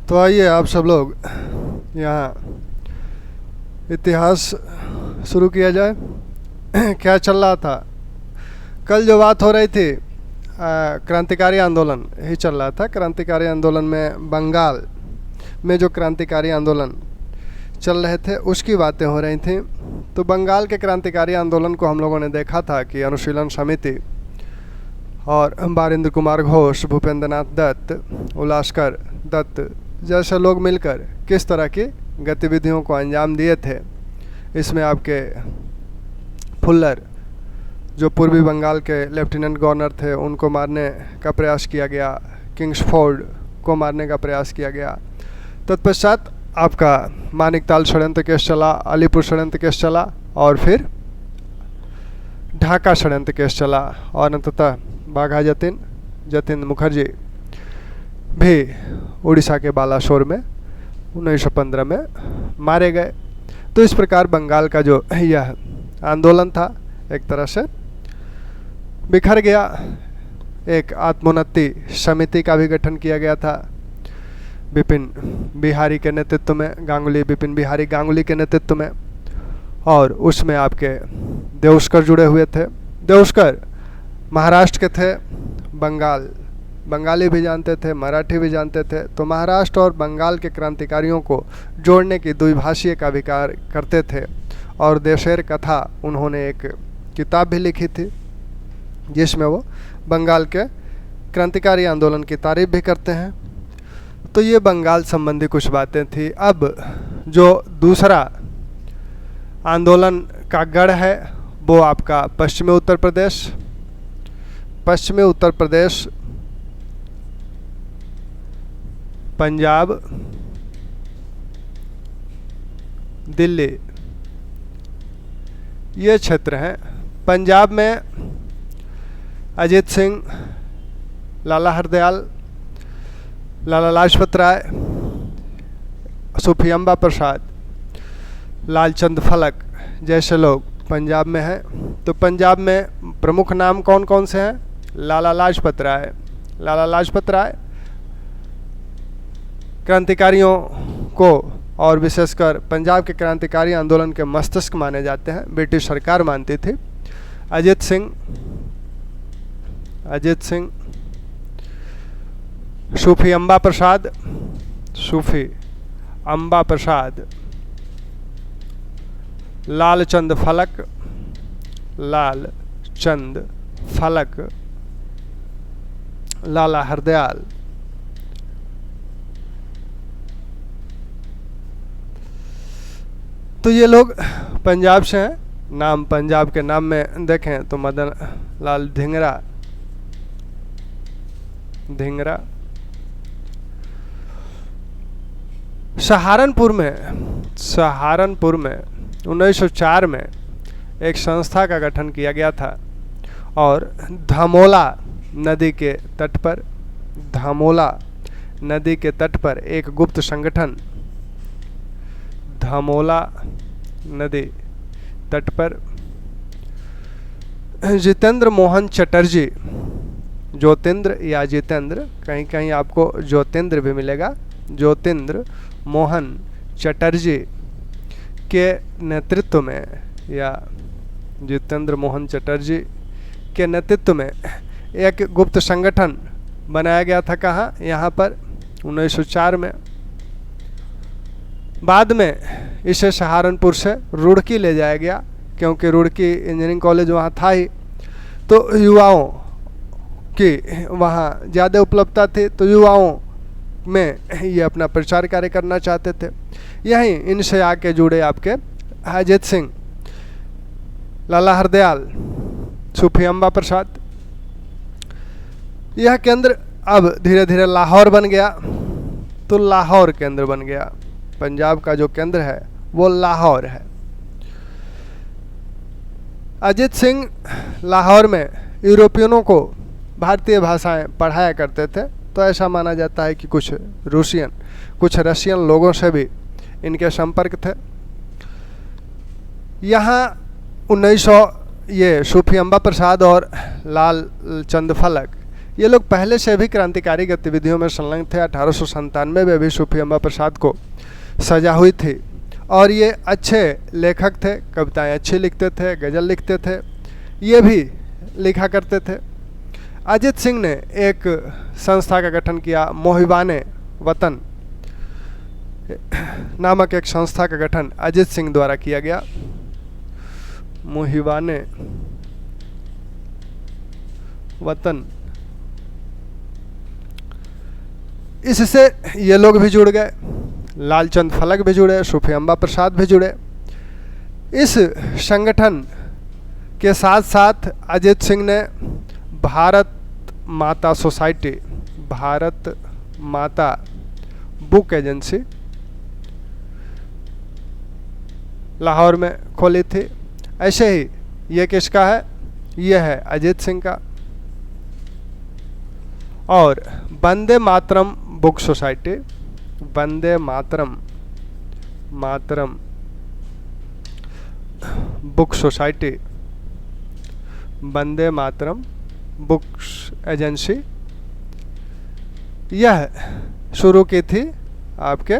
तो आइए आप सब लोग यहाँ इतिहास शुरू किया जाए। क्या चल रहा था कल? जो बात हो रही थी क्रांतिकारी आंदोलन ही चल रहा था। क्रांतिकारी आंदोलन में बंगाल में जो क्रांतिकारी आंदोलन चल रहे थे उसकी बातें हो रही थी। तो बंगाल के क्रांतिकारी आंदोलन को हम लोगों ने देखा था कि अनुशीलन समिति और बारिंद्र कुमार घोष, भूपेंद्र नाथ दत्त, उलास्कर दत्त जैसे लोग मिलकर किस तरह की गतिविधियों को अंजाम दिए थे। इसमें आपके फुल्लर जो पूर्वी बंगाल के लेफ्टिनेंट गवर्नर थे उनको मारने का प्रयास किया गया, किंग्सफोर्ड को मारने का प्रयास किया गया। तत्पश्चात आपका मानिकताल षड्यंत्र केस चला, अलीपुर षड्यंत्र केस चला और फिर ढाका षड्यंत्र केस चला और अंततः बाघा जतिन मुखर्जी भी उड़ीसा के बालासोर में 1915 में मारे गए। तो इस प्रकार बंगाल का जो यह आंदोलन था एक तरह से बिखर गया। एक आत्मोन्नति समिति का भी गठन किया गया था बिपिन बिहारी के नेतृत्व में, बिपिन बिहारी गांगुली के नेतृत्व में, और उसमें आपके देउस्कर जुड़े हुए थे। देउस्कर महाराष्ट्र के थे, बंगाली भी जानते थे, मराठी भी जानते थे। तो महाराष्ट्र और बंगाल के क्रांतिकारियों को जोड़ने की द्विभाषीय का विकार करते थे और देशेर कथा उन्होंने एक किताब भी लिखी थी जिसमें वो बंगाल के क्रांतिकारी आंदोलन की तारीफ भी करते हैं। तो ये बंगाल संबंधी कुछ बातें थी। अब जो दूसरा आंदोलन का गढ़ है वो आपका पश्चिमी उत्तर प्रदेश, पंजाब, दिल्ली, ये क्षेत्र हैं। पंजाब में अजीत सिंह, लाला हरदयाल, लाला लाजपत राय, सूफी अम्बा प्रसाद, लालचंद फलक जैसे लोग पंजाब में हैं। तो पंजाब में प्रमुख नाम कौन कौन से हैं? लाला लाजपत राय क्रांतिकारियों को और विशेषकर पंजाब के क्रांतिकारी आंदोलन के मस्तिष्क माने जाते हैं, ब्रिटिश सरकार मानती थी। अजीत सिंह, सूफी अम्बा प्रसाद, लालचंद फलक, लाला हरदयाल, तो ये लोग पंजाब से हैं। नाम पंजाब के नाम में देखें तो मदन लाल धिंगरा, सहारनपुर में 1904 में एक संस्था का गठन किया गया था और धामोला नदी के तट पर एक गुप्त संगठन, धामोला नदी तट पर जितेंद्र मोहन चटर्जी, ज्योतिंद्र या जितेंद्र, कहीं कहीं आपको ज्योतिंद्र भी मिलेगा, ज्योतिंद्र मोहन चटर्जी के नेतृत्व में या जितेंद्र मोहन चटर्जी के नेतृत्व में एक गुप्त संगठन बनाया गया था। कहाँ? यहाँ पर 1904 में। बाद में इसे सहारनपुर से रुड़की ले जाया गया क्योंकि रुड़की इंजीनियरिंग कॉलेज वहाँ था ही, तो युवाओं की वहाँ ज़्यादा उपलब्धता थी, तो युवाओं में ये अपना प्रचार कार्य करना चाहते थे। यहीं इनसे आके जुड़े आपके अजीत सिंह, लाला हरदयाल, सूफी अम्बा प्रसाद। यह केंद्र अब धीरे धीरे लाहौर बन गया, तो लाहौर केंद्र बन गया। पंजाब का जो केंद्र है वो लाहौर है। अजीत सिंह लाहौर में यूरोपियनों को भारतीय भाषाएं पढ़ाया करते थे, तो ऐसा माना जाता है कि कुछ रशियन लोगों से भी इनके संपर्क थे। यहाँ 1900 ये सूफी अम्बा प्रसाद और लाल चंद फलक ये लोग पहले से भी क्रांतिकारी गतिविधियों में संलग्न थे। 1897 में भी सूफी अम्बा प्रसाद को सजा हुई थी और ये अच्छे लेखक थे, कविताएं अच्छी लिखते थे, गज़ल लिखते थे, ये भी लिखा करते थे। अजित सिंह ने एक संस्था का गठन किया, मोहिबाने वतन नामक एक संस्था का गठन अजित सिंह द्वारा किया गया। मोहिबाने वतन, इससे ये लोग भी जुड़ गए, लालचंद फलक भी जुड़े, सूफी अम्बा प्रसाद भी जुड़े। इस संगठन के साथ साथ अजित सिंह ने भारत माता सोसाइटी, भारत माता बुक एजेंसी लाहौर में खोली थी। ऐसे ही ये किसका है? ये है अजित सिंह का। और Vande Mataram book society, Vande Mataram book society, Vande Mataram books agency, यह शुरू की थी आपके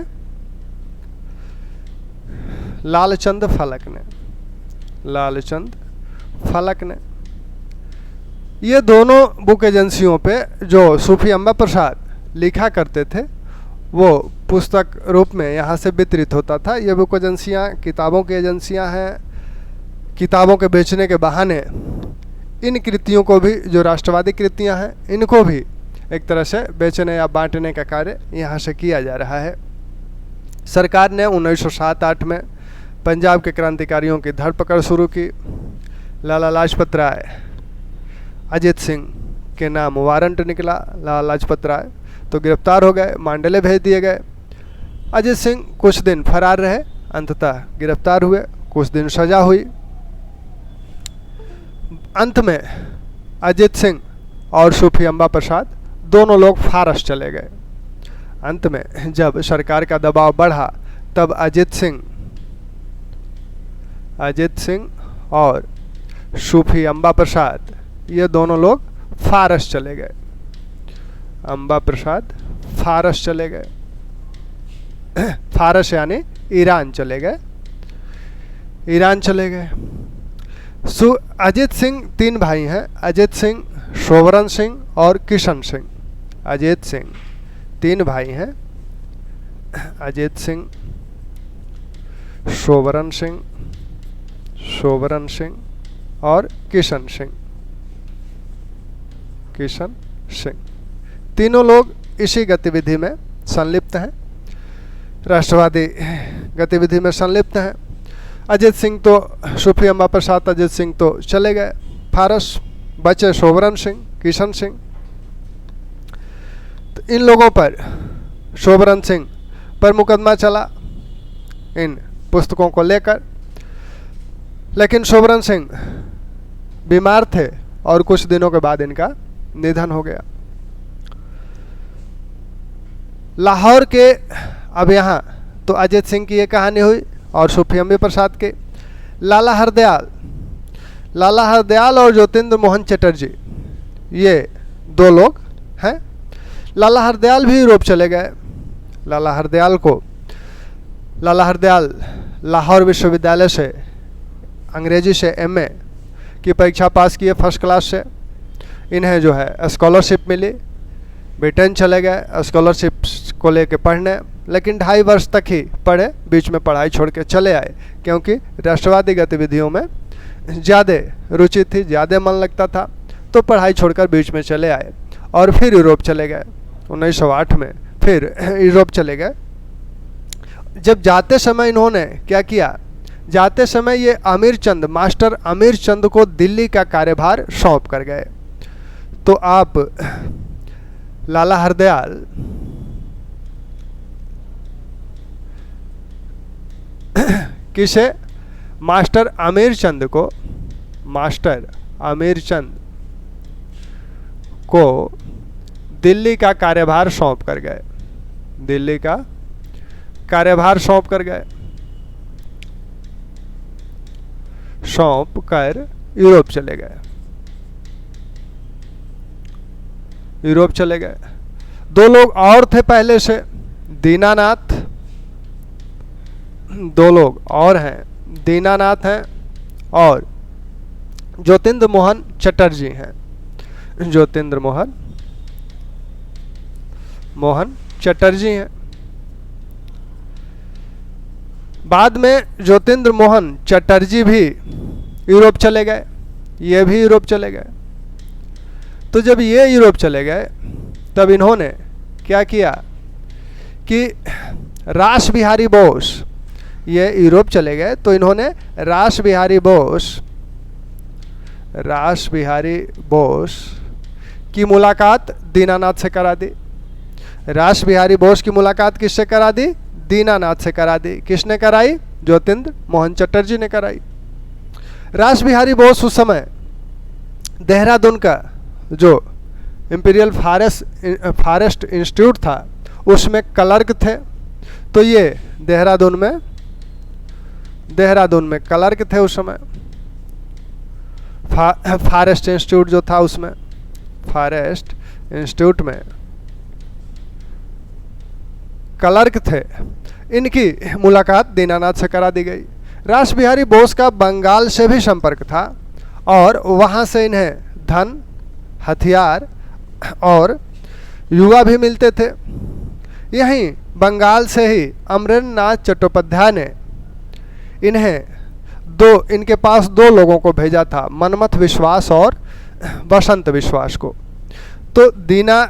लालचंद फलक ने, लालचंद फलक ने। ये दोनों बुक एजेंसियों पे जो सूफी अम्बा प्रसाद लिखा करते थे वो पुस्तक रूप में यहाँ से वितरित होता था। ये बुक एजेंसियाँ किताबों की एजेंसियाँ हैं। किताबों के बेचने के बहाने इन कृतियों को भी, जो राष्ट्रवादी कृतियाँ हैं, इनको भी एक तरह से बेचने या बांटने का कार्य यहाँ से किया जा रहा है। सरकार ने 1907-8 में पंजाब के क्रांतिकारियों की धरपकड़ शुरू की। लाला लाजपत राय, अजित सिंह के नाम वारंट निकला, लाला लाजपत राय तो गिरफ्तार हो गए, मांडले भेज दिए गए। अजित सिंह कुछ दिन फरार रहे, अंततः गिरफ्तार हुए, कुछ दिन सजा हुई। अंत में अजित सिंह और सूफी अम्बा प्रसाद दोनों लोग फारस चले गए। अंत में जब सरकार का दबाव बढ़ा तब अजित सिंह और सूफी अम्बा प्रसाद ये दोनों लोग फारस चले गए। अम्बा प्रसाद फारस चले गए। फारस यानी ईरान चले गए, ईरान चले गए। अजित सिंह 3 भाई हैं, अजित सिंह, सोवरन सिंह और किशन सिंह। अजित सिंह 3 भाई हैं, अजित सिंह, सोवरन सिंह और किशन सिंह। तीनों लोग इसी गतिविधि में संलिप्त हैं, राष्ट्रवादी गतिविधि में संलिप्त हैं। अजित सिंह तो, सूफी अम्बा प्रसाद अजित सिंह तो चले गए फारस, बचे सोवरन सिंह, किशन सिंह। तो इन लोगों पर, सोवरन सिंह पर मुकदमा चला इन पुस्तकों को लेकर, लेकिन सोवरन सिंह बीमार थे और कुछ दिनों के बाद इनका निधन हो गया। लाहौर के, अब यहाँ तो अजित सिंह की ये कहानी हुई और सूफी अम्बा प्रसाद के। लाला हरदयाल और ज्योतिन्द्र मोहन चटर्जी, ये 2 लोग हैं। लाला हरदयाल भी यूरोप चले गए। लाला हरदयाल लाहौर विश्वविद्यालय से अंग्रेजी से MA की परीक्षा पास किए फर्स्ट क्लास से। इन्हें जो है स्कॉलरशिप मिली, ब्रिटेन चले गए स्कॉलरशिप को लेके पढ़ने, लेकिन 2.5 वर्ष तक ही पढ़े, बीच में पढ़ाई छोड़ के चले आए क्योंकि राष्ट्रवादी गतिविधियों में ज़्यादा रुचि थी, ज़्यादा मन लगता था, तो पढ़ाई छोड़कर बीच में चले आए और फिर यूरोप चले गए। 1908 में फिर यूरोप चले गए। जब जाते समय इन्होंने क्या किया, जाते समय ये मास्टर अमीर चंद को दिल्ली का कार्यभार सौंप कर गए। तो आप लाला हरदयाल किसे, मास्टर अमीर चंद को दिल्ली का कार्यभार सौंप कर गए, दिल्ली का कार्यभार सौंप कर यूरोप चले गए। यूरोप चले गए। दो लोग और थे पहले से, दीनानाथ, दो लोग और हैं, दीनानाथ हैं और ज्योतिन्द्र मोहन चटर्जी हैं। ज्योतिन्द्र मोहन चटर्जी हैं। बाद में ज्योतिन्द्र मोहन चटर्जी भी यूरोप चले गए, ये भी यूरोप चले गए। तो जब ये यूरोप चले गए तब इन्होंने क्या किया कि रास बिहारी बोस, ये यूरोप चले गए तो इन्होंने रास बिहारी बोस की मुलाकात दीनानाथ से करा दी। रास बिहारी बोस की मुलाकात किससे करा दी? दीनानाथ से करा दी। किसने कराई? ज्योतिन्द्र मोहन चटर्जी ने कराई। रास बिहारी बोस उस समय देहरादून का जो इंपीरियल फॉरेस्ट इंस्टीट्यूट था उसमें क्लर्क थे। तो ये देहरादून में क्लर्क थे उस समय, फॉरेस्ट इंस्टीट्यूट जो था उसमें, फॉरेस्ट इंस्टीट्यूट में क्लर्क थे। इनकी मुलाकात दीनानाथ से करा दी गई। रास बिहारी बोस का बंगाल से भी संपर्क था और वहाँ से इन्हें धन, हथियार और युवा भी मिलते थे। यहीं बंगाल से ही अमरेंद्र नाथ चट्टोपाध्याय ने इनके पास दो लोगों को भेजा था, मनमथ विश्वास और बसंत विश्वास को। तो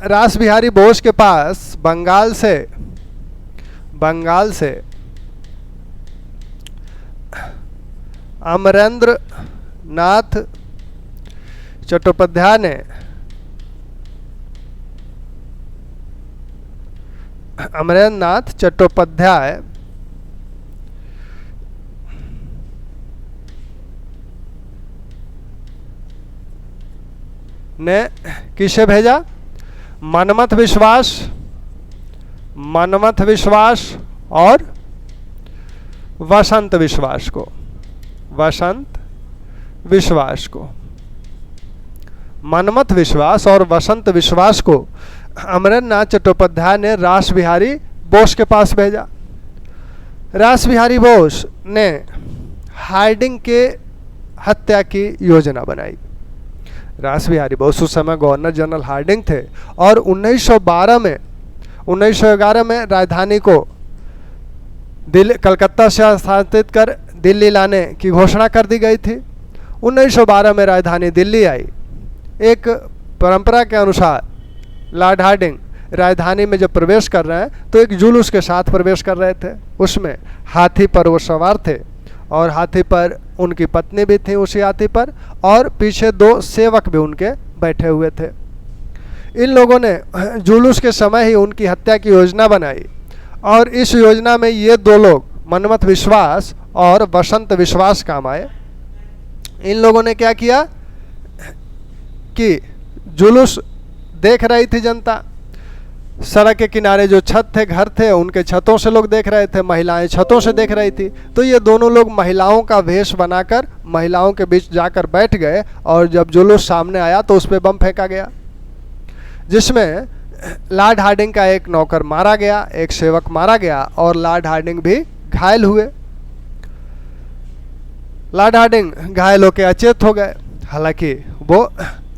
रास बिहारी बोस के पास बंगाल से अमरेंद्र नाथ चट्टोपाध्याय ने किसे भेजा? मनमथ विश्वास और वसंत विश्वास को। मनमथ विश्वास और वसंत विश्वास को अमरेंद्र नाथ चट्टोपाध्याय ने रास बिहारी बोस के पास भेजा। रास बिहारी बोस ने हार्डिंग के हत्या की योजना बनाई। रास बिहारी बोस उस समय गवर्नर जनरल हार्डिंग थे और 1911 में राजधानी को कलकत्ता से स्थानांतरित कर दिल्ली लाने की घोषणा कर दी गई थी। 1912 में राजधानी दिल्ली आई। एक परंपरा के अनुसार लॉर्ड हार्डिंग राजधानी में जब प्रवेश कर रहे हैं तो एक जुलूस के साथ प्रवेश कर रहे थे। उसमें हाथी पर वो सवार थे और हाथी पर उनकी पत्नी भी थी उसी हाथी पर, और पीछे दो सेवक भी उनके बैठे हुए थे। इन लोगों ने जुलूस के समय ही उनकी हत्या की योजना बनाई और इस योजना में ये दो लोग मनमथ विश्वास और बसंत विश्वास काम आए। इन लोगों ने क्या किया कि जुलूस देख रही थी जनता, सड़क के किनारे जो छत थे, घर थे, उनके छतों से लोग देख रहे थे, महिलाएं छतों से देख रही थी। तो ये दोनों लोग महिलाओं का वेश बनाकर महिलाओं के बीच जाकर बैठ गए और जब जुलूस सामने आया तो उस पर बम फेंका गया, जिसमें लॉर्ड हार्डिंग का एक नौकर मारा गया, एक सेवक मारा गया और लॉर्ड हार्डिंग भी घायल हुए। लॉर्ड हार्डिंग घायल होकर अचेत हो गए। हालांकि वो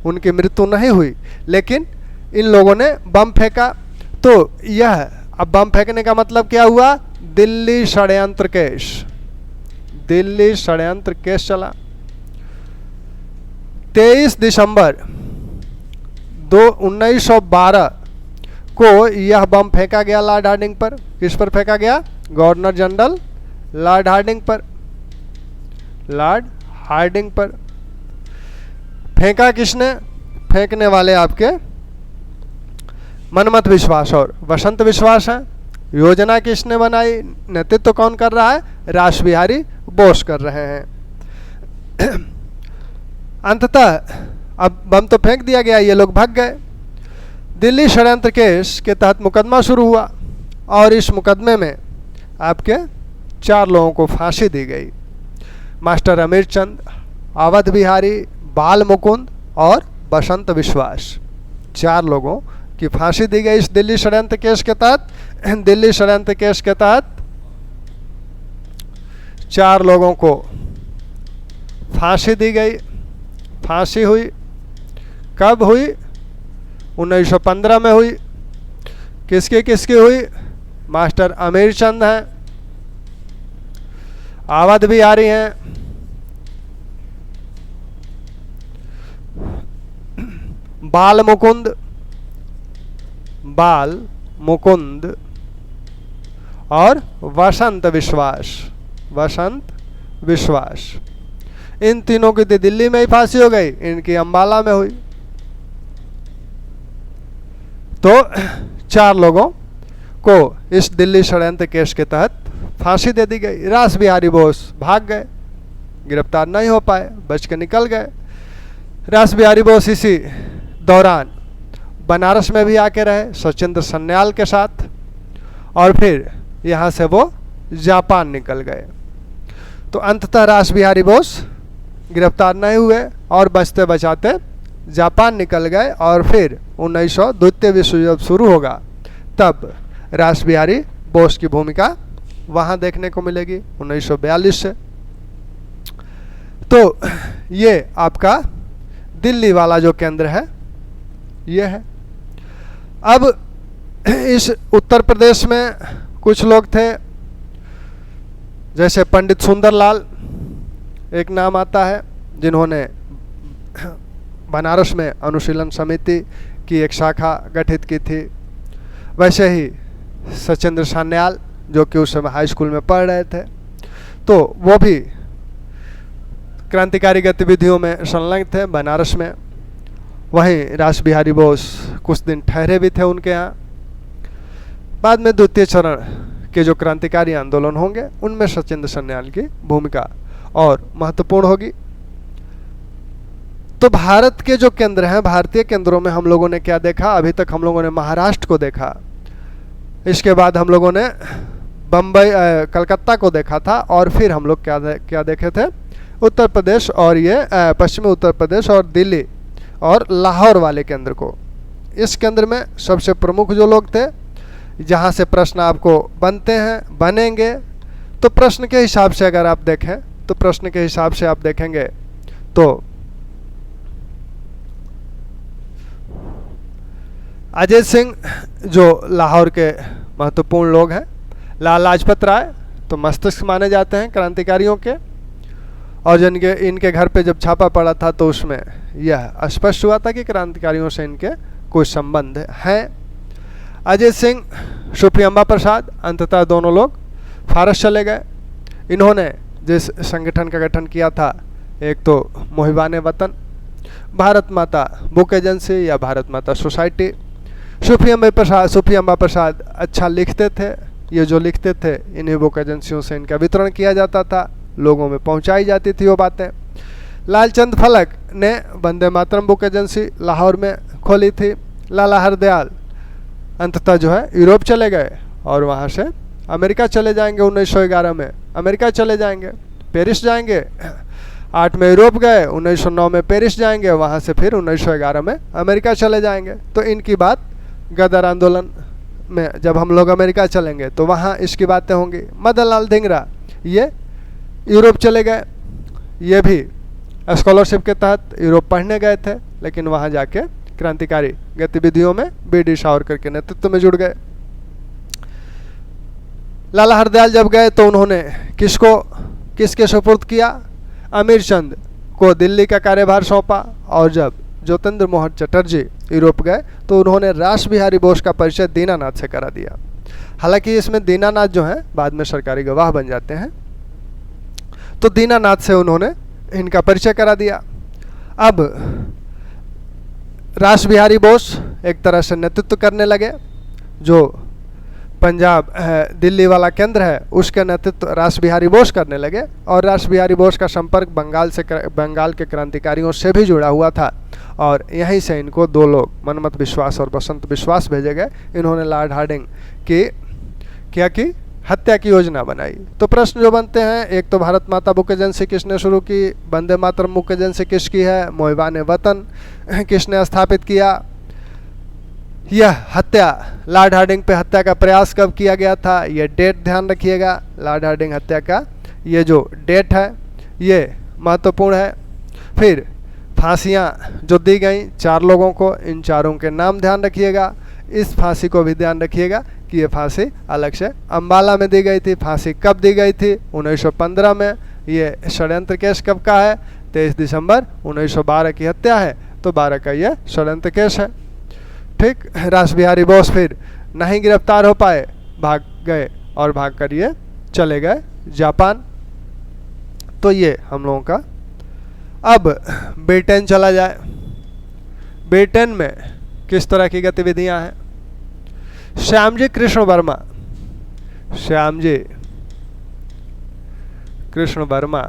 उनकी मृत्यु नहीं हुई, लेकिन इन लोगों ने बम फेंका। तो यह अब बम फेंकने का मतलब क्या हुआ? दिल्ली षड्यंत्र केस चला। 23 दिसंबर 1912 को यह बम फेंका गया लॉर्ड हार्डिंग पर। किस पर फेंका गया? गवर्नर जनरल लॉर्ड हार्डिंग पर। फेंका किसने? फेंकने वाले आपके मनमथ विश्वास और बसंत विश्वास हैं। योजना किसने बनाई? नेतृत्व कौन कर रहा है? रास बिहारी बोस कर रहे हैं। अंततः अब बम तो फेंक दिया गया, ये लोग भाग गए। दिल्ली षड्यंत्र केस के तहत मुकदमा शुरू हुआ और इस मुकदमे में आपके 4 लोगों को फांसी दी गई। मास्टर अमीर चंद, अवध बिहारी, बाल मुकुंद और बसंत विश्वास, 4 लोगों की फांसी दी गई इस दिल्ली षड्यंत्र केस के तहत। दिल्ली षड्यंत्र केस के तहत 4 लोगों को फांसी दी गई। फांसी हुई कब हुई? 1915 में हुई। किसकी किसकी हुई? मास्टर अमीर चंद हैं, अवध बिहारी हैं, बाल मुकुंद और वसंत विश्वास। इन तीनों की तो दिल्ली में ही फांसी हो गई, इनकी अंबाला में हुई। तो 4 लोगों को इस दिल्ली षड्यंत्र केस के तहत फांसी दे दी गई। रास बिहारी बोस भाग गए, गिरफ्तार नहीं हो पाए, बच के निकल गए। रास बिहारी बोस इसी दौरान बनारस में भी आके रहे सचिंद्र सन्याल के साथ, और फिर यहाँ से वो जापान निकल गए। तो अंततः रास बिहारी बोस गिरफ्तार नहीं हुए और बचते बचाते जापान निकल गए। और फिर 1900 द्वितीय विश्व युद्ध शुरू होगा, तब रास बिहारी बोस की भूमिका वहाँ देखने को मिलेगी 1942 से। तो ये आपका दिल्ली वाला जो केंद्र है ये है। अब इस उत्तर प्रदेश में कुछ लोग थे, जैसे पंडित सुंदरलाल एक नाम आता है, जिन्होंने बनारस में अनुशीलन समिति की एक शाखा गठित की थी। वैसे ही सचिंद्र सन्याल जो कि उस समय हाई स्कूल में पढ़ रहे थे, तो वो भी क्रांतिकारी गतिविधियों में संलग्न थे बनारस में। वहीं रास बिहारी बोस कुछ दिन ठहरे भी थे उनके यहाँ। बाद में द्वितीय चरण के जो क्रांतिकारी आंदोलन होंगे उनमें सचिंद्र सन्याल की भूमिका और महत्वपूर्ण होगी। तो भारत के जो केंद्र हैं, भारतीय केंद्रों में हम लोगों ने क्या देखा? अभी तक हम लोगों ने महाराष्ट्र को देखा, इसके बाद हम लोगों ने बम्बई कलकत्ता को देखा था, और फिर हम लोग क्या देखे थे? उत्तर प्रदेश, और ये पश्चिमी उत्तर प्रदेश और दिल्ली और लाहौर वाले केंद्र को। इस केंद्र में सबसे प्रमुख जो लोग थे, जहाँ से प्रश्न आपको बनते हैं, बनेंगे, तो प्रश्न के हिसाब से अगर आप देखें तो प्रश्न के हिसाब से आप देखेंगे तो अजय सिंह जो लाहौर के महत्वपूर्ण लोग हैं, लाला लाजपत राय तो मस्तिष्क माने जाते हैं क्रांतिकारियों के, और जिनके इनके घर पे जब छापा पड़ा था तो उसमें यह स्पष्ट हुआ था कि क्रांतिकारियों से इनके कुछ संबंध हैं। अजय सिंह, सुफी अम्बा प्रसाद, अंततः दोनों लोग फारस चले गए। इन्होंने जिस संगठन का गठन किया था, एक तो मुहिबाने वतन, भारत माता बुक एजेंसी या भारत माता सोसाइटी। सुफी अम्बा प्रसाद अच्छा लिखते थे, ये जो लिखते थे इन्हीं बुक एजेंसियों से इनका वितरण किया जाता था, लोगों में पहुंचाई जाती थी वो बातें। लालचंद फलक ने वंदे मातरम बुक एजेंसी लाहौर में खोली थी। लाला हरदयाल अंततः जो है यूरोप चले गए और वहाँ से अमेरिका चले जाएंगे। 1911 में अमेरिका चले जाएंगे, पेरिस जाएंगे, 8 में यूरोप गए, 1909 में पेरिस जाएंगे, वहाँ से फिर 1911 में अमेरिका चले जाएंगे। तो इनकी बात गदर आंदोलन में जब हम लोग अमेरिका चलेंगे तो वहाँ इसकी बातें होंगी। मदन लाल धिंगरा ये यूरोप चले गए, ये भी स्कॉलरशिप के तहत यूरोप पढ़ने गए थे, लेकिन वहाँ जाके क्रांतिकारी गतिविधियों में बी.डी. सावरकर के नेतृत्व में जुड़ गए। लाला हरदयाल जब गए तो उन्होंने किसके सुपुर्द किया? अमीर चंद को दिल्ली का कार्यभार सौंपा। और जब ज्योतिन्द्र मोहन चटर्जी यूरोप गए तो उन्होंने रास बिहारी बोस का परिचय दीनानाथ से करा दिया। हालांकि इसमें दीनानाथ जो हैं बाद में सरकारी गवाह बन जाते हैं, तो दीनानाथ से उन्होंने इनका परिचय करा दिया। अब रास बिहारी बोस एक तरह से नेतृत्व करने लगे। जो पंजाब दिल्ली वाला केंद्र है उसका नेतृत्व रास बिहारी बोस करने लगे, और रास बिहारी बोस का संपर्क बंगाल के क्रांतिकारियों से भी जुड़ा हुआ था, और यहीं से इनको 2 लोग मनमत विश्वास और बसंत विश्वास भेजे गए। इन्होंने लॉर्ड हार्डिंग की हत्या की योजना बनाई। तो प्रश्न जो बनते हैं, एक तो भारत माता बुक एजेंसी किसने शुरू की, वंदे मातरम बुक एजेंसी किसकी है, मुहिबाने वतन किसने स्थापित किया, यह हत्या, लॉर्ड हार्डिंग पे हत्या का प्रयास कब किया गया था, ये डेट ध्यान रखिएगा। लॉर्ड हार्डिंग हत्या का ये जो डेट है ये महत्वपूर्ण है। फिर फांसियाँ जो दी गई 4 लोगों को, इन चारों के नाम ध्यान रखिएगा। इस फांसी को भी ध्यान रखिएगा कि ये फांसी अलग से अम्बाला में दी गई थी। फांसी कब दी गई थी, 1915 में। ये षड्यंत्र केस कब का है, 23 दिसंबर 1912 की हत्या है, तो 12 का ये षड्यंत्र केस है। ठीक, रास बिहारी बोस फिर नहीं गिरफ्तार हो पाए, भाग गए और भाग कर ये चले गए जापान। तो ये हम लोगों का। अब ब्रिटेन चला जाए। ब्रिटेन में किस तरह की गतिविधियां हैं। श्यामजी कृष्ण वर्मा, श्यामजी कृष्ण वर्मा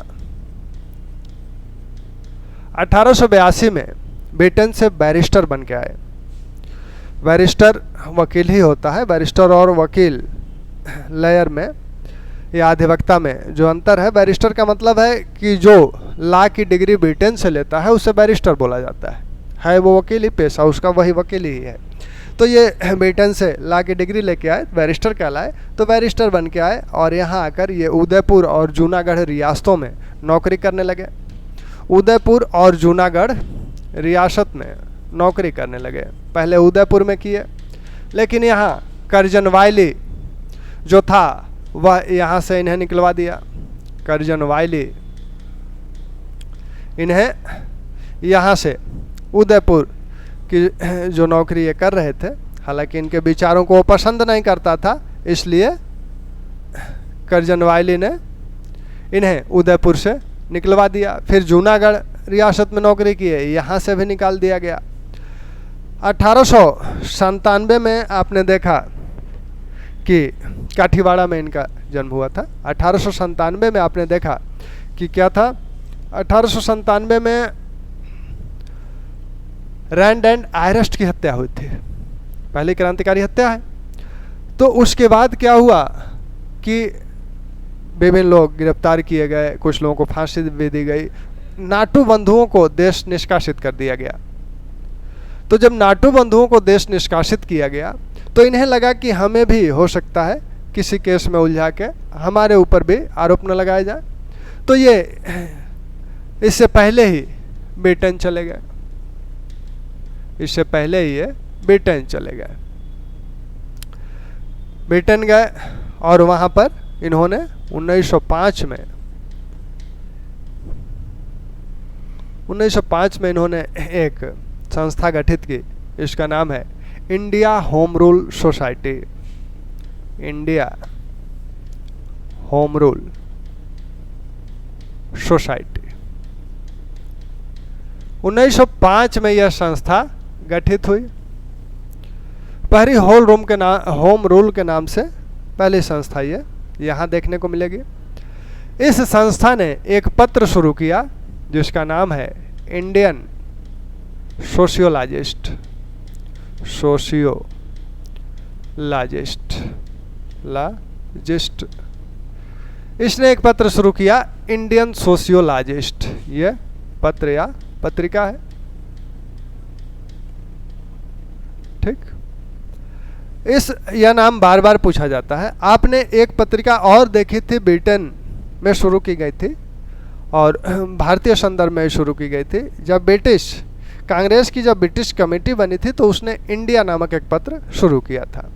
1882 में ब्रिटेन से बैरिस्टर बन के आए। बैरिस्टर वकील ही होता है। बैरिस्टर और वकील लॉयर में या अधिवक्ता में जो अंतर है, बैरिस्टर का मतलब है कि जो लॉ की डिग्री ब्रिटेन से लेता है उसे बैरिस्टर बोला जाता है वो वकील ही पेशा, उसका वही वकील ही है। तो ये ब्रिटेन से लॉ की डिग्री लेके आए, बैरिस्टर कहलाए। तो बैरिस्टर बन के आए और यहाँ आकर ये उदयपुर और जूनागढ़ रियासतों में नौकरी करने लगे। उदयपुर और जूनागढ़ रियासत में नौकरी करने लगे। पहले उदयपुर में किए, लेकिन यहाँ कर्जन वायली जो था वह यहाँ से इन्हें निकलवा दिया। कर्जन वायली इन्हें यहाँ से उदयपुर की जो नौकरी ये कर रहे थे, हालांकि इनके विचारों को वो पसंद नहीं करता था, इसलिए कर्जन वायली ने इन्हें उदयपुर से निकलवा दिया। फिर जूनागढ़ रियासत में नौकरी की है, यहाँ से भी निकाल दिया गया। 1897 में आपने देखा कि काठीवाड़ा में इनका जन्म हुआ था। 1897 में आपने देखा कि क्या था, 1897 में रैंड एंड आयरस्ट की हत्या हुई थी, पहली क्रांतिकारी हत्या है। तो उसके बाद क्या हुआ कि विभिन्न लोग गिरफ्तार किए गए, कुछ लोगों को फांसी भी दी गई। नाटू बंधुओं को देश निष्कासित कर दिया गया। तो जब नाटू बंधुओं को देश निष्कासित किया गया तो इन्हें लगा कि हमें भी हो सकता है किसी केस में उलझा के हमारे ऊपर भी आरोप न लगाया जाए। तो ये इससे पहले ही ब्रिटेन चले गए, इससे पहले ही ये ब्रिटेन चले गए। ब्रिटेन गए और वहाँ पर इन्होंने 1905 में इन्होंने एक संस्था गठित की। इसका नाम है India home rule society. India home rule society 1905 में यह संस्था गठित हुई। पहली होम रूल के नाम से पहली संस्था ये यहाँ देखने को मिलेगी। इस संस्था ने एक पत्र शुरू किया जिसका नाम है इंडियन सोशियोलॉजिस्ट। इसने एक पत्र शुरू किया, इंडियन सोशियोलॉजिस्ट। ये पत्र या पत्रिका है। ठीक, यह नाम बार बार पूछा जाता है। आपने एक पत्रिका और देखी थी, ब्रिटेन में शुरू की गई थी और भारतीय संदर्भ में शुरू की गई थी। जब कांग्रेस की जब ब्रिटिश कमेटी बनी थी तो उसने इंडिया नामक एक पत्र शुरू किया था।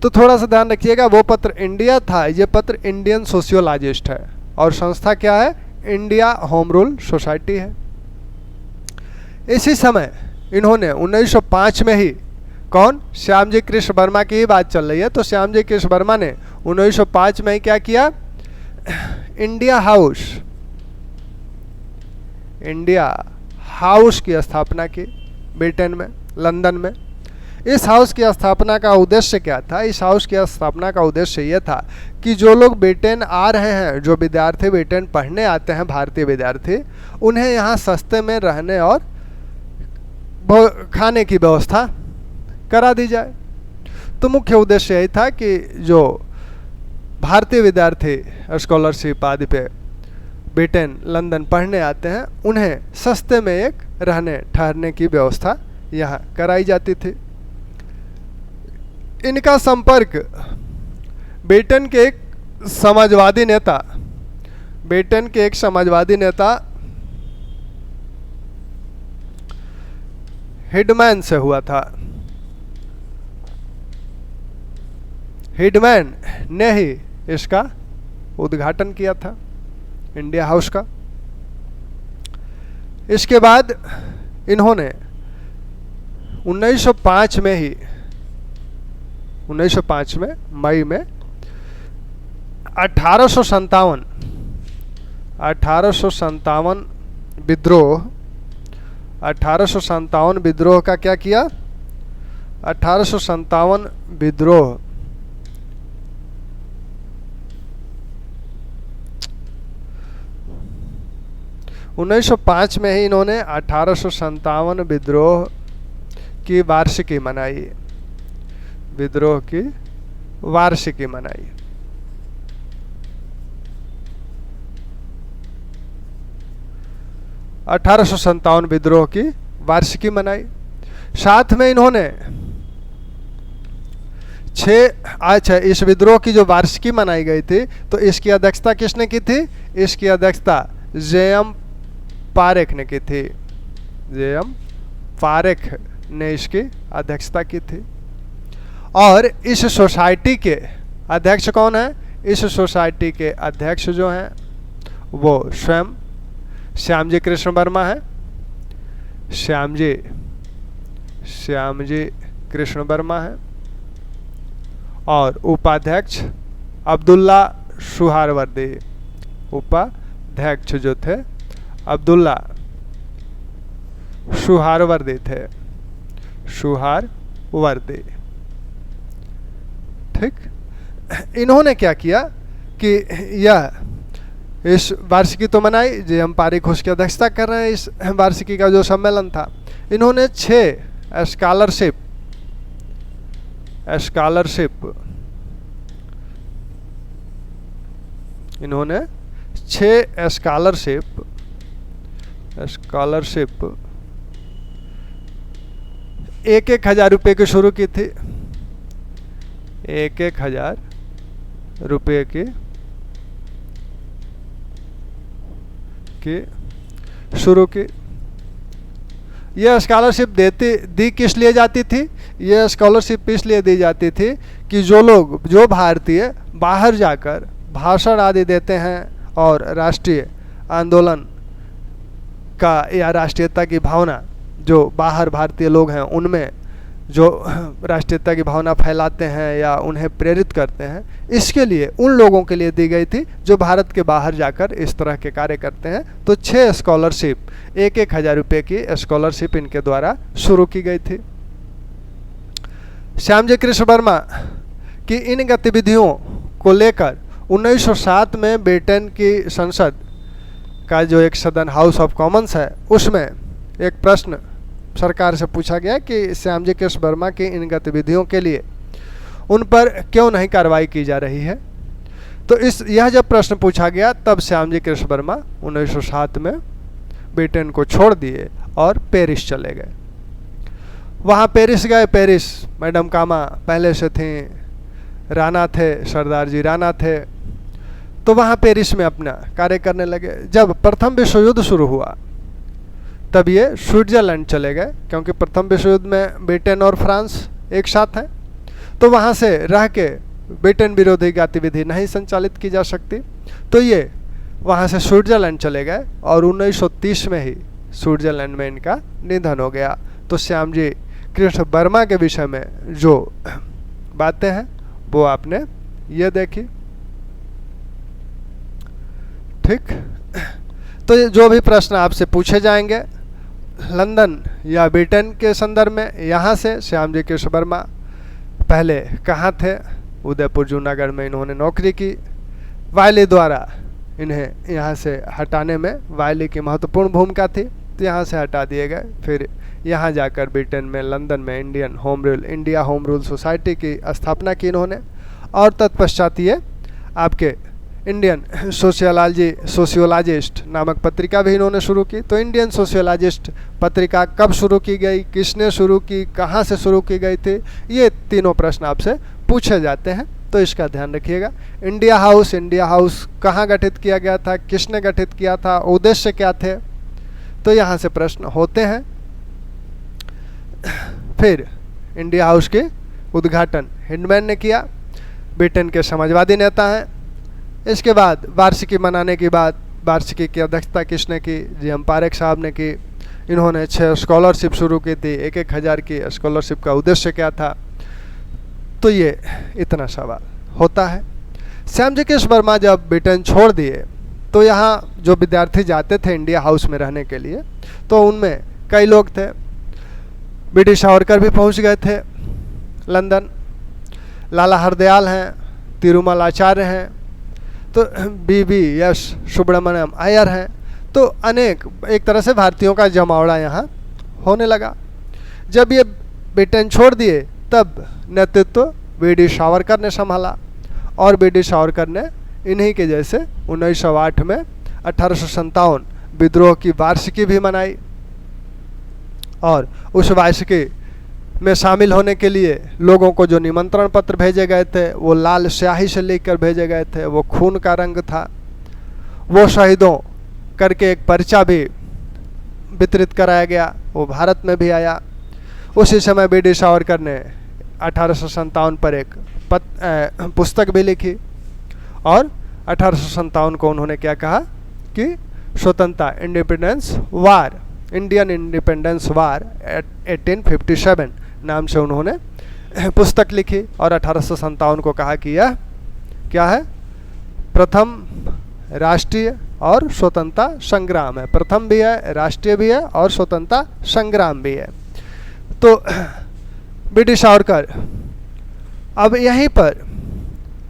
तो थोड़ा सा ध्यान रखिएगा, वो पत्र इंडिया था, ये पत्र इंडियन सोशियोलॉजिस्ट है और संस्था क्या है, इंडिया होम रूल सोसाइटी है। इसी समय इन्होंने 1905 में ही, कौन, श्यामजी कृष्ण वर्मा की ही बात चल रही है, तो श्यामजी कृष्ण वर्मा ने 1905 में ही क्या किया, इंडिया हाउस की स्थापना की ब्रिटेन में, लंदन में। इस हाउस की स्थापना का उद्देश्य क्या था? इस हाउस की स्थापना का उद्देश्य यह था कि जो लोग ब्रिटेन आ रहे हैं, जो विद्यार्थी ब्रिटेन पढ़ने आते हैं, भारतीय विद्यार्थी, उन्हें यहाँ सस्ते में रहने और खाने की व्यवस्था करा दी जाए। तो मुख्य उद्देश्य यही था कि जो भारतीय विद्यार्थी स्कॉलरशिप आदि पे ब्रिटेन, लंदन पढ़ने आते हैं, उन्हें सस्ते में एक रहने ठहरने की व्यवस्था यहाँ कराई जाती थी। इनका संपर्क ब्रिटेन के एक समाजवादी नेता, ब्रिटेन के एक समाजवादी नेता हिडमैन से हुआ था। हिडमैन ने ही इसका उद्घाटन किया था, इंडिया हाउस का। इसके बाद इन्होंने 1905 में ही, 1905 में मई में 1857 विद्रोह, 1857 विद्रोह का क्या किया? 1857 विद्रोह 1905 में ही इन्होंने 1857 विद्रोह की वार्षिकी मनाई, विद्रोह की वार्षिकी मनाई। (1857) विद्रोह की वार्षिकी मनाई। साथ में इन्होंने अच्छा, इस विद्रोह की जो वार्षिकी मनाई गई थी, तो इसकी अध्यक्षता किसने की थी? इसकी अध्यक्षता जे.एम. पारेख ने की थी। जे.एम. पारेख ने इसकी अध्यक्षता की थी। और इस सोसाइटी के अध्यक्ष कौन है? इस सोसाइटी के अध्यक्ष जो हैं वो स्वयं श्यामजी कृष्ण वर्मा है। श्यामजी कृष्ण वर्मा है। और उपाध्यक्ष अब्दुल्ला सुहारवर्दी, उपाध्यक्ष जो थे अब्दुल्ला सुहारवर्दी थे, सुहारवर्दी। ठीक, इन्होंने क्या किया कि यह इस वार्षिकी तो मनाई, जे हम पारिक उसकी अध्यक्षता कर रहे हैं इस वार्षिकी का जो सम्मेलन था। इन्होंने 6 स्कॉलरशिप इन्होंने 6 स्कॉलरशिप 1,000 रुपये की शुरू की थी। 1,000 रुपये की शुरू की। यह स्कॉलरशिप दी किस लिए जाती थी? यह स्कॉलरशिप इसलिए दी जाती थी कि जो भारतीय बाहर जाकर भाषण आदि देते हैं और राष्ट्रीय आंदोलन का या राष्ट्रीयता की भावना, जो बाहर भारतीय लोग हैं उनमें जो राष्ट्रीयता की भावना फैलाते हैं या उन्हें प्रेरित करते हैं, इसके लिए उन लोगों के लिए दी गई थी जो भारत के बाहर जाकर इस तरह के कार्य करते हैं। तो 6 स्कॉलरशिप 1,000 रुपये की स्कॉलरशिप इनके द्वारा शुरू की गई थी। श्यामजी कृष्ण वर्मा की इन गतिविधियों को लेकर 1907 में ब्रिटेन की संसद का जो एक सदन हाउस ऑफ कॉमन्स है, उसमें एक प्रश्न सरकार से पूछा गया कि श्यामजी कृष्ण वर्मा की इन गतिविधियों के लिए उन पर क्यों नहीं कार्रवाई की जा रही है। तो यह जब प्रश्न पूछा गया, तब श्यामजी कृष्ण वर्मा 1907 में ब्रिटेन को छोड़ दिए और पेरिस चले गए। वहाँ पेरिस गए। पेरिस मैडम कामा पहले से थी, राणा थे, सरदार जी राणा थे, तो वहाँ पेरिस में अपना कार्य करने लगे। जब प्रथम विश्व युद्ध शुरू हुआ तब ये स्विट्ज़रलैंड चले गए, क्योंकि प्रथम विश्व युद्ध में ब्रिटेन और फ्रांस एक साथ हैं, तो वहाँ से रह के ब्रिटेन विरोधी गतिविधि नहीं संचालित की जा सकती। तो ये वहाँ से स्विट्ज़रलैंड चले गए और 1930 में ही स्विट्ज़रलैंड में इनका निधन हो गया। तो श्यामजी कृष्ण वर्मा के विषय में जो बातें हैं वो आपने ये देखी। ठीक, तो जो भी प्रश्न आपसे पूछे जाएंगे लंदन या ब्रिटेन के संदर्भ में, यहाँ से श्यामजी कृष्ण वर्मा पहले कहाँ थे? उदयपुर जूनागढ़ में इन्होंने नौकरी की। वायली द्वारा इन्हें यहाँ से हटाने में वायली की महत्वपूर्ण भूमिका थी, तो यहाँ से हटा दिए गए। फिर यहाँ जाकर ब्रिटेन में लंदन में इंडिया होम रूल सोसाइटी की स्थापना की इन्होंने। और तत्पश्चात ये आपके इंडियन सोशियोलॉजिस्ट नामक पत्रिका भी इन्होंने शुरू की। तो इंडियन सोशियोलॉजिस्ट पत्रिका कब शुरू की गई, किसने शुरू की, कहाँ से शुरू की गई थी, ये तीनों प्रश्न आपसे पूछे जाते हैं, तो इसका ध्यान रखिएगा। इंडिया हाउस कहाँ गठित किया गया था, किसने गठित किया था, उद्देश्य क्या थे, तो यहाँ से प्रश्न होते हैं। फिर इंडिया हाउस के उद्घाटन हिंडमैन ने किया, ब्रिटेन के समाजवादी नेता हैं। इसके बाद वार्षिकी मनाने के बाद वार्षिकी की अध्यक्षता किसने की, जी.एम. पारेख साहब ने की। इन्होंने 6 स्कॉलरशिप शुरू की थी, 1,000 की स्कॉलरशिप का उद्देश्य क्या था, तो ये इतना सवाल होता है। श्यामजी कृष्ण वर्मा जब ब्रिटेन छोड़ दिए तो यहाँ जो विद्यार्थी जाते थे इंडिया हाउस में रहने के लिए, तो उनमें कई लोग थे। बी.डी. सावरकर भी पहुँच गए थे लंदन, लाला हरदयाल हैं, तिरुमल आचार्य हैं, तो B.B.S. सुब्रमण्यम अय्यर हैं। तो अनेक एक तरह से भारतीयों का जमावड़ा यहाँ होने लगा। जब ये ब्रिटेन छोड़ दिए तब नेतृत्व B.D. सावरकर ने संभाला, और B.D. सावरकर ने इन्हीं के जैसे 1908 में 1857 विद्रोह की वार्षिकी भी मनाई, और उस वार्षिकी में शामिल होने के लिए लोगों को जो निमंत्रण पत्र भेजे गए थे वो लाल स्याही से लिखकर भेजे गए थे, वो खून का रंग था। वो शहीदों करके एक पर्चा भी वितरित कराया गया, वो भारत में भी आया। उसी समय B.D. सावरकर ने 1857 पर एक पुस्तक भी लिखी, और 1857 को उन्होंने क्या कहा कि स्वतंत्रता इंडियन इंडिपेंडेंस वार 1857 नाम से उन्होंने पुस्तक लिखी, और 1857 को कहा कि यह क्या है, प्रथम राष्ट्रीय और स्वतंत्रता संग्राम है। प्रथम भी है, राष्ट्रीय भी है, और स्वतंत्रता संग्राम भी है। तो B.D. सावरकर, अब यहीं पर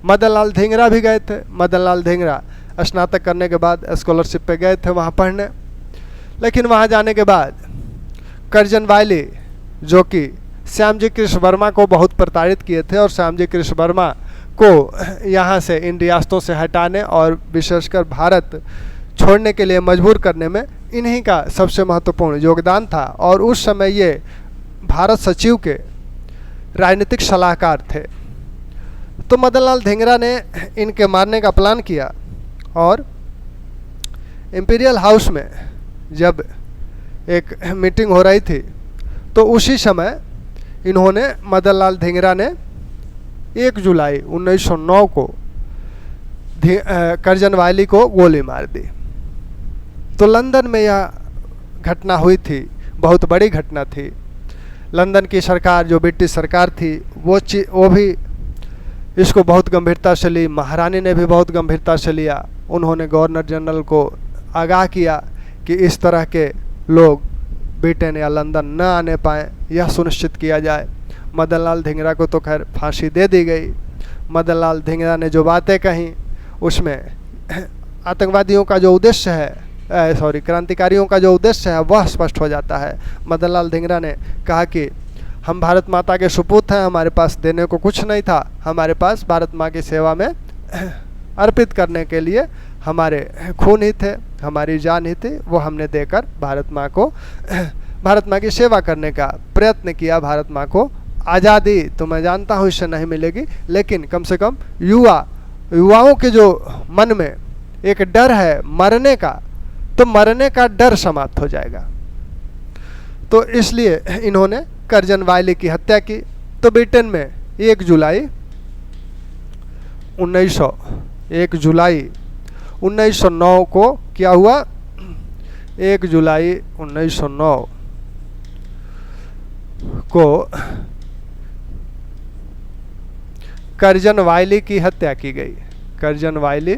मदन लाल धिंगरा भी गए थे। मदन लाल धिंगरा स्नातक करने के बाद स्कॉलरशिप पे गए थे वहाँ पढ़ने, लेकिन वहाँ जाने के बाद कर्जन वायली, जो कि श्यामजी कृष्ण वर्मा को बहुत प्रताड़ित किए थे, और श्यामजी कृष्ण वर्मा को यहाँ से इन रियासतों से हटाने और विशेषकर भारत छोड़ने के लिए मजबूर करने में इन्हीं का सबसे महत्वपूर्ण योगदान था। और उस समय ये भारत सचिव के राजनीतिक सलाहकार थे। तो मदन लाल धिंगरा ने इनके मारने का प्लान किया, और इम्पीरियल हाउस में जब एक मीटिंग हो रही थी तो उसी समय इन्होंने मदन लाल धिंगरा ने 1 जुलाई 1909 को कर्जन वायली को गोली मार दी। तो लंदन में यह घटना हुई थी, बहुत बड़ी घटना थी। लंदन की सरकार, जो ब्रिटिश सरकार थी, वो भी इसको बहुत गंभीरता से ली। महारानी ने भी बहुत गंभीरता से लिया। उन्होंने गवर्नर जनरल को आगाह किया कि इस तरह के लोग ब्रिटेन या लंदन न आने पाएँ, यह सुनिश्चित किया जाए। मदन लाल धिंगरा को तो खैर फांसी दे दी गई। मदन लाल धिंगरा ने जो बातें कहीं उसमें आतंकवादियों का जो उद्देश्य है, क्रांतिकारियों का जो उद्देश्य है वह स्पष्ट हो जाता है। मदन लाल धिंगरा ने कहा कि हम भारत माता के सुपूत हैं, हमारे पास देने को कुछ नहीं था, हमारे पास भारत माँ की सेवा में अर्पित करने के लिए हमारे खून ही थे, हमारी जान ही थी, वो हमने देकर भारत माँ की सेवा करने का प्रयत्न किया। भारत माँ को आज़ादी तो मैं जानता हूँ इससे नहीं मिलेगी, लेकिन कम से कम युवाओं के जो मन में एक डर है मरने का, तो मरने का डर समाप्त हो जाएगा। तो इसलिए इन्होंने कर्जन वायली की हत्या की। तो ब्रिटेन में 1 जुलाई 1909 को क्या हुआ, 1 जुलाई 1909 को कर्जन वायली की हत्या की गई। कर्जन वायली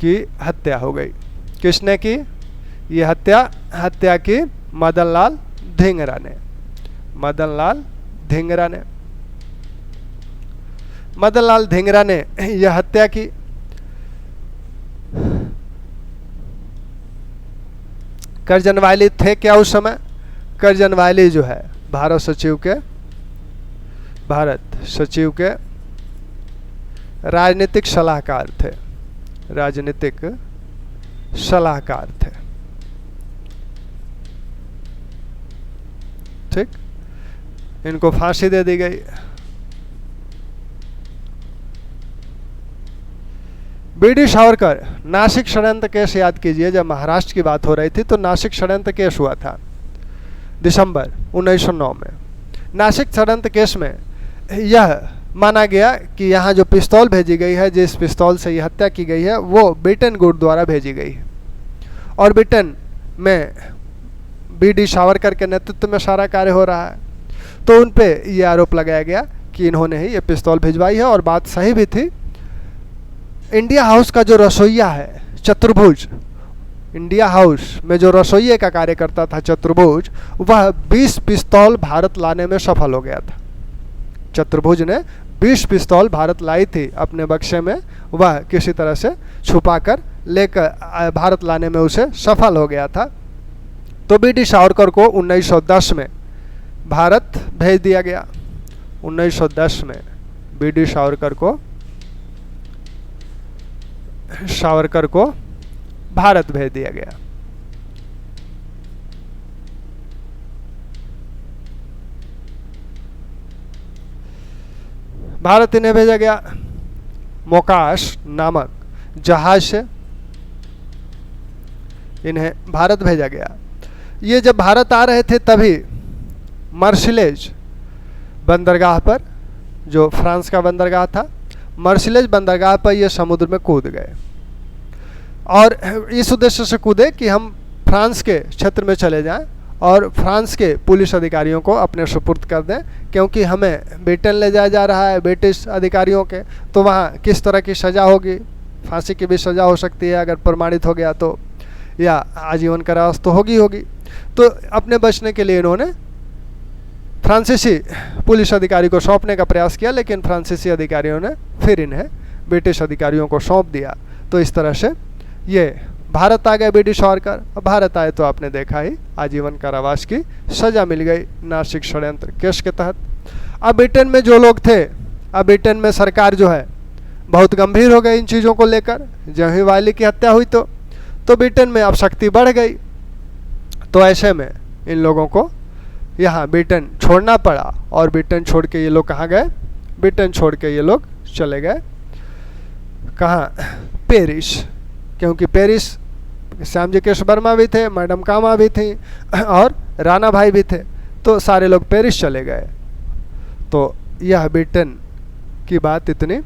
की हत्या हो गई। किसने की ये हत्या की? मदन लाल धिंगरा ने। मदन लाल धिंगरा ने यह हत्या की। कर्जन वायली थे क्या उस समय? कर्जन वायली जो है भारत सचिव के राजनीतिक सलाहकार थे, राजनीतिक सलाहकार थे। ठीक, इनको फांसी दे दी गई। बीडी सावरकर, नासिक षड्यंत्र केस याद कीजिए, जब महाराष्ट्र की बात हो रही थी तो नासिक षड्यंत्र केस हुआ था दिसंबर 1909 में। नासिक षड्यंत्र केस में यह माना गया कि यहाँ जो पिस्तौल भेजी गई है, जिस पिस्तौल से यह हत्या की गई है, वो ब्रिटेन गुट द्वारा भेजी गई है और ब्रिटेन में बीडी सावरकर के नेतृत्व में सारा कार्य हो रहा है। तो उन पे ये आरोप लगाया गया कि इन्होंने ही ये पिस्तौल भिजवाई है। और बात सही भी थी। इंडिया हाउस का जो रसोइया है चतुर्भुज, इंडिया हाउस में जो रसोइये का कार्य करता था चतुर्भुज, वह 20 पिस्तौल भारत लाने में सफल हो गया था। चतुर्भुज ने 20 पिस्तौल भारत लाई थी अपने बक्से में, वह किसी तरह से छुपाकर लेकर भारत लाने में उसे सफल हो गया था। तो बीडी सावरकर को 1910 में भारत भेज दिया गया। 1910 में बीडी सावरकर को भारत भेज दिया गया। भारत इन्हें भेजा गया मोकाश नामक जहाज से, इन्हें भारत भेजा गया। ये जब भारत आ रहे थे तभी मार्सिलेज बंदरगाह पर, जो फ्रांस का बंदरगाह था, मार्सिलेज बंदरगाह पर ये समुद्र में कूद गए और इस उद्देश्य से कूदे कि हम फ्रांस के क्षेत्र में चले जाएं और फ्रांस के पुलिस अधिकारियों को अपने सुपुर्द कर दें, क्योंकि हमें ब्रिटेन ले जाया जा रहा है ब्रिटिश अधिकारियों के, तो वहाँ किस तरह की सज़ा होगी, फांसी की भी सज़ा हो सकती है अगर प्रमाणित हो गया तो, या आजीवन कारावास तो होगी। तो अपने बचने के लिए इन्होंने फ्रांसीसी पुलिस अधिकारी को सौंपने का प्रयास किया, लेकिन फ्रांसीसी अधिकारियों ने फिर इन्हें ब्रिटिश अधिकारियों को सौंप दिया। तो इस तरह से ये भारत आ गए बीडी सावरकर। अब भारत आए तो आपने देखा ही आजीवन कारावास की सज़ा मिल गई नासिक षड्यंत्र केस के तहत। अब ब्रिटेन में जो लोग थे, अब ब्रिटेन में सरकार जो है बहुत गंभीर हो गई इन चीज़ों को लेकर। जब ही वाली की हत्या हुई तो ब्रिटेन में अब शक्ति बढ़ गई। तो ऐसे में इन लोगों को यहाँ ब्रिटेन छोड़ना पड़ा और ब्रिटेन छोड़ के ये लोग कहाँ गए? ब्रिटेन छोड़ के ये लोग चले गए कहाँ? पेरिस, क्योंकि पेरिस श्यामजी कृष्ण वर्मा भी थे, मैडम कामा भी थी और राणा भाई भी थे, तो सारे लोग पेरिस चले गए। तो यह ब्रिटेन की बात इतनी।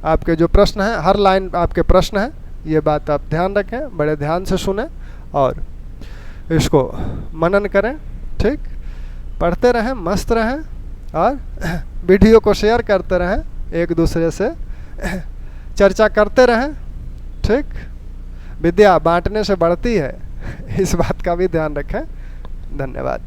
आपके जो प्रश्न हैं, हर लाइन आपके प्रश्न हैं, ये बात आप ध्यान रखें, बड़े ध्यान से सुने और इसको मनन करें। ठीक, पढ़ते रहें, मस्त रहें और वीडियो को शेयर करते रहें, एक दूसरे से चर्चा करते रहें। ठीक, विद्या बांटने से बढ़ती है, इस बात का भी ध्यान रखें। धन्यवाद।